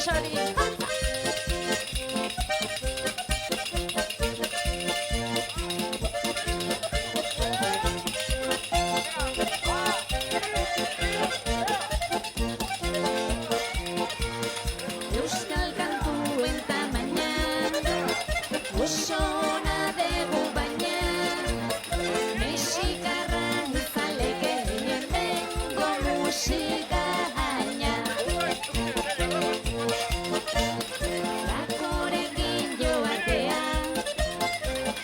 Xori. Euskal kantuen tamaina oso ona dugu baina mexikarra izaleke hemengo musika haina. Bakorekin joatea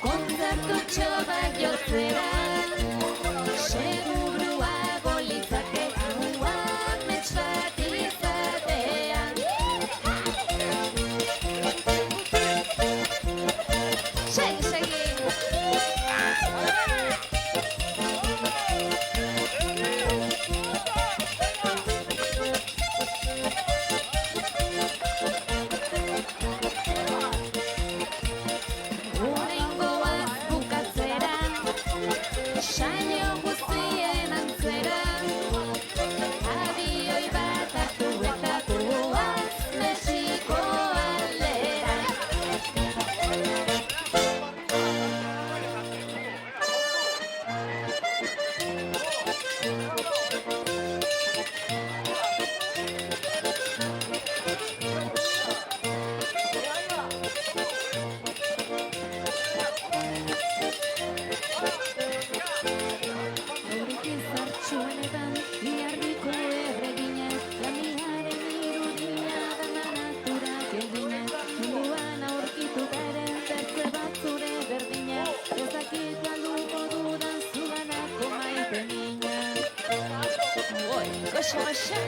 kontzertutxo bat jotzera seguruago litzake hau amets bat izatea. Segi, segi. Oraingoaz bukatzera, saio guztien antzera, abioi bat hartu eta goaz Mexiko aldera. Eurikin zartxuenetan, iardiko erregina, lamiaren irudia dana naturak egina. Munduan aurkituta ere, bertze bat zure berdina, ez dakit galduko dudan zuganako maite mina. Oi, goxa, goxa!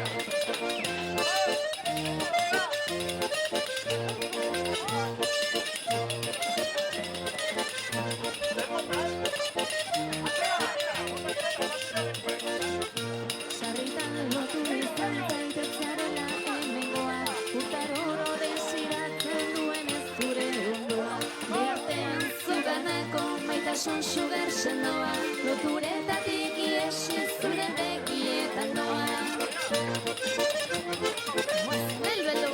Sarritan lotu izan zaitetzarela hemengoa, urtaroro desiratzen duen ez zure ondoa. Behartean zuganako maitasun sugar sendoa, loturetatik iesi zure begietan doa. Belbelu!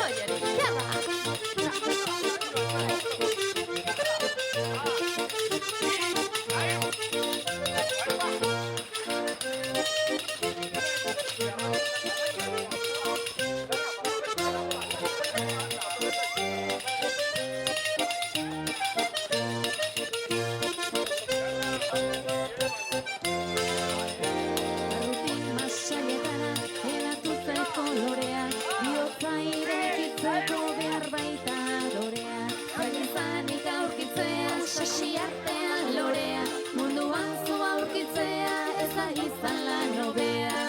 Oye, ya va. Barrutin masaietara helatu zait kolorea, bihotza irekitzeko behar baita adorea. Baina izanik aurkitzea, sasi artean lorea, munduan zu aurkitzea ez da izan lan hobea.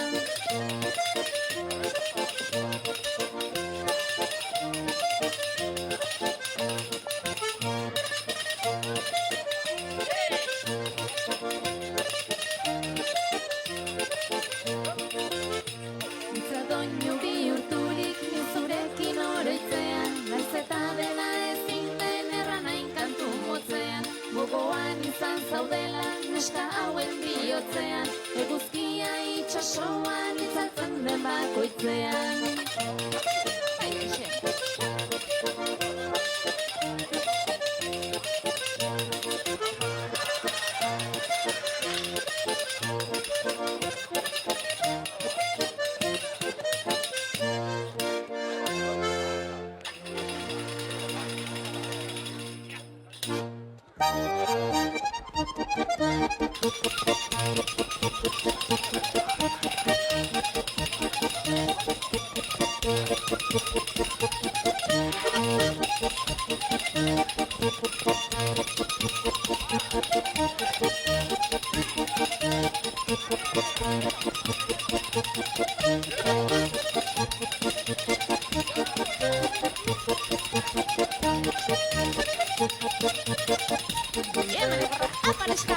Itzadoinu bihurturik nizurekin oroitzean, naiz eta dena ezin den erranain kantu motzean. Gogoan izan zaudela neska hauen bihotzean, eguzkia itxasoan itzaltzen den bakoitzean. Aparezca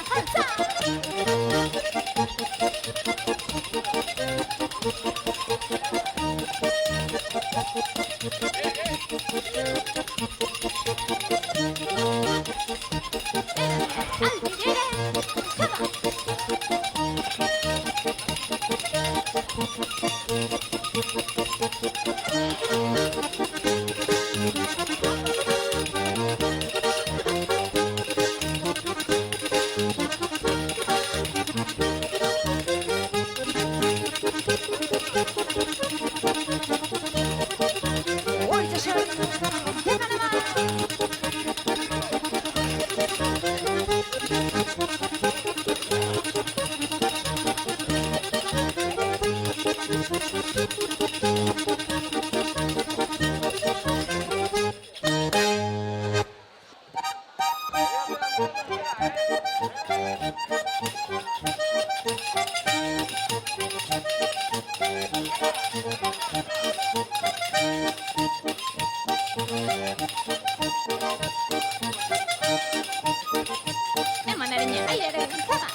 manerinya ayo deh sama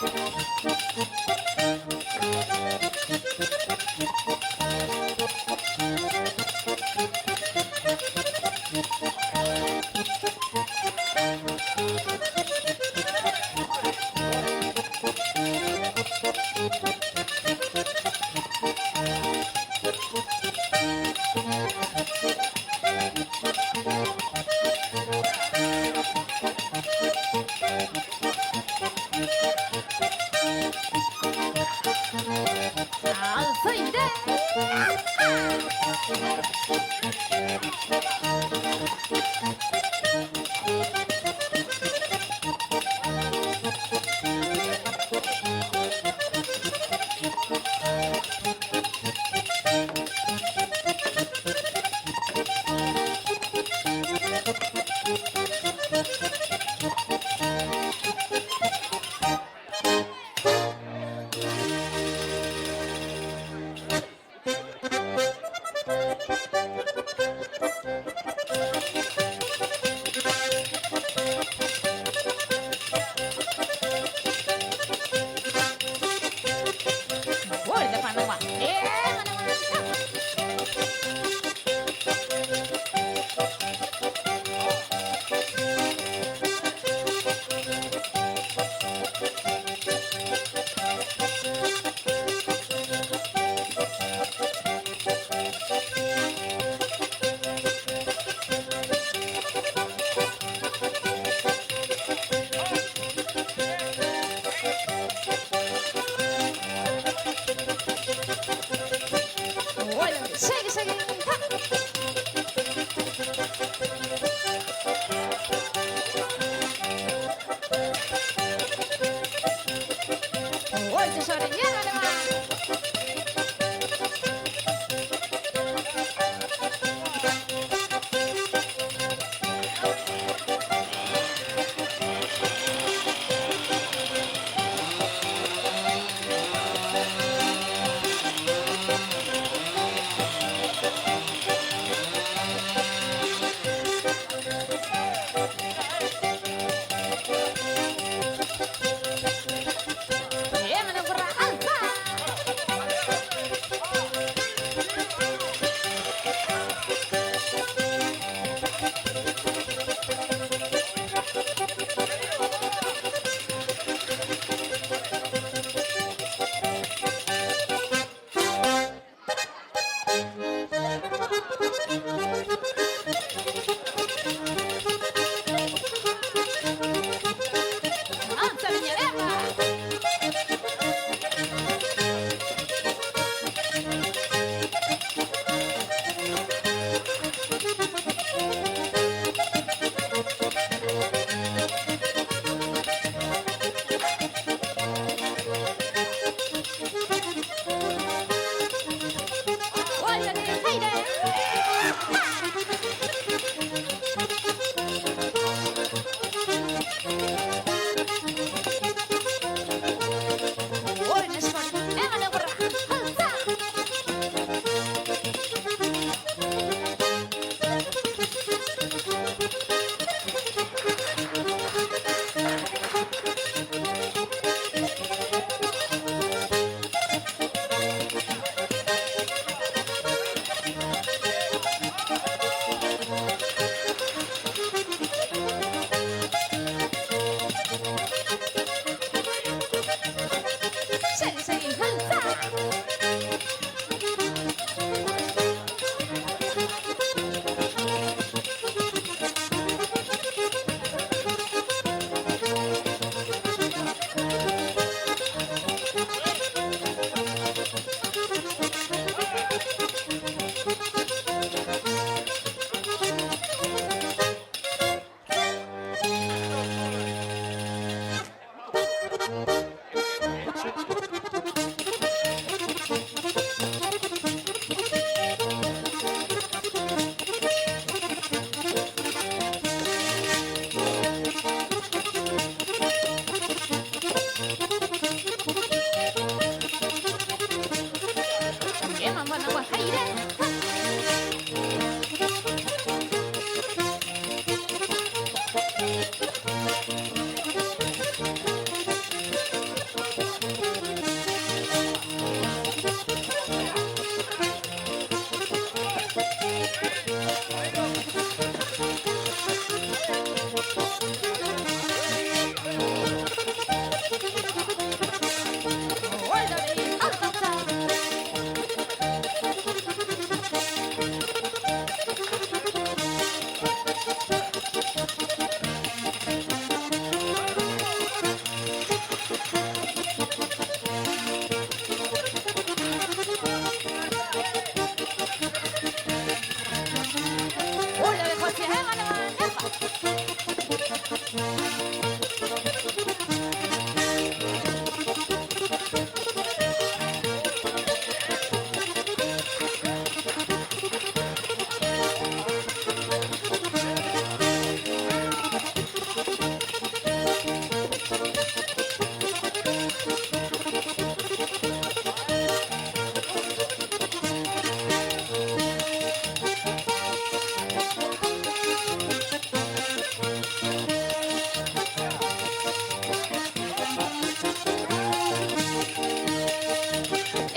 Alfredo Boleh depan rumah. Segue, segue. Oi, tesourinha, Mana berang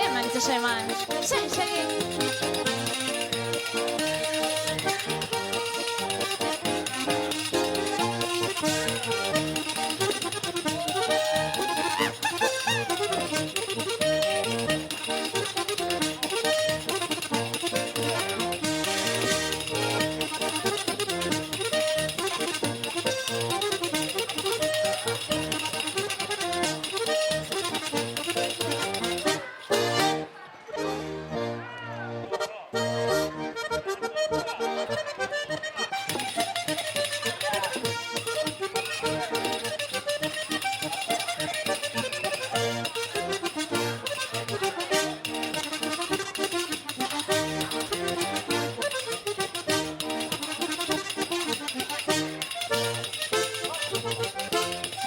Eman itxasa eman. Segi.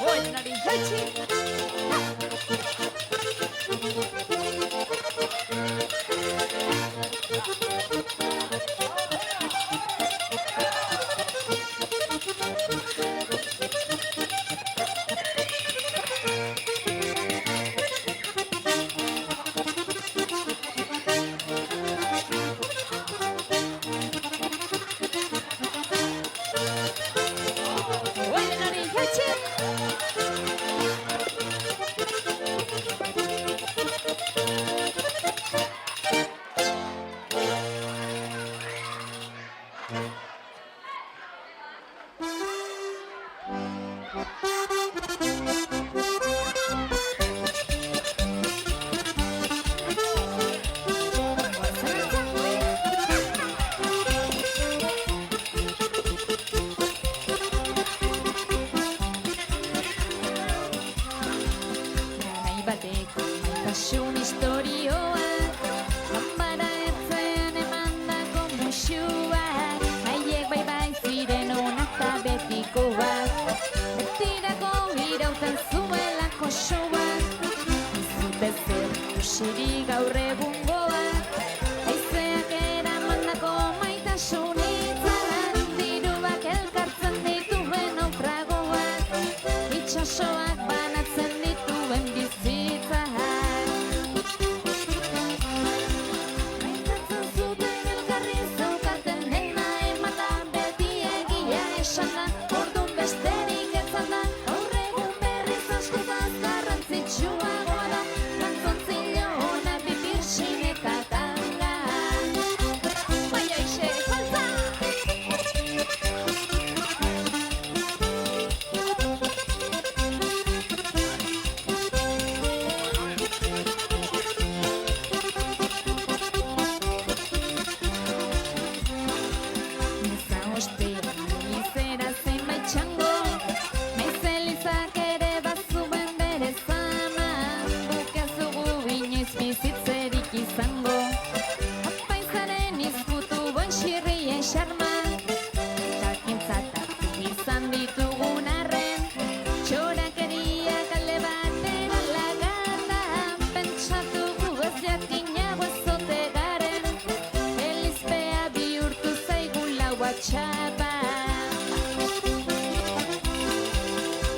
Oinari jaitsi. Oinari jaitsi. Garai bateko maitasun istorioak, ganbara ertzean emandako musuak, haiek bai ziren onak ta betikoak, betirako irauten zuelako showak, ez zute zer ikusirik gaur egungoak, haizeak eramandako maitasun itzalak, diruak elkartzen dituen naufragoak, itxasoak banatzen dituen bizitzak. Maitatzen zuten elkarri zeukaten dena emanda, beti egia esana, orduan besterik ez da, gaur egun berriz askotaz garrantzitsuagoa da, kantzontzilo ona bibir sineka tanga. Bai aixe, salsa! Meza ostean elizera zenbait txango, naiz elizak ere bazuen bere zama, guk ez dugu inoiz bizitzerik izango, apaizaren izkutu boin xirrien xarma, jakintzat hartu izan ditugun arren, txorakeriak alde batera laganda, pentsatu gu ez jakinago ez ote garen, elizpea bihurtu zaigu laua txapa.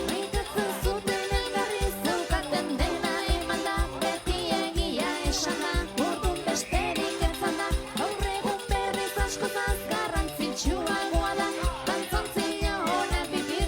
Maitatzen zuten elkarri zeukaten dena emanda, beti egia esana, orduan besterik ez da, gaur egun berriz askotaz garrantzitsuagoa da, kantzontzilo ona bibir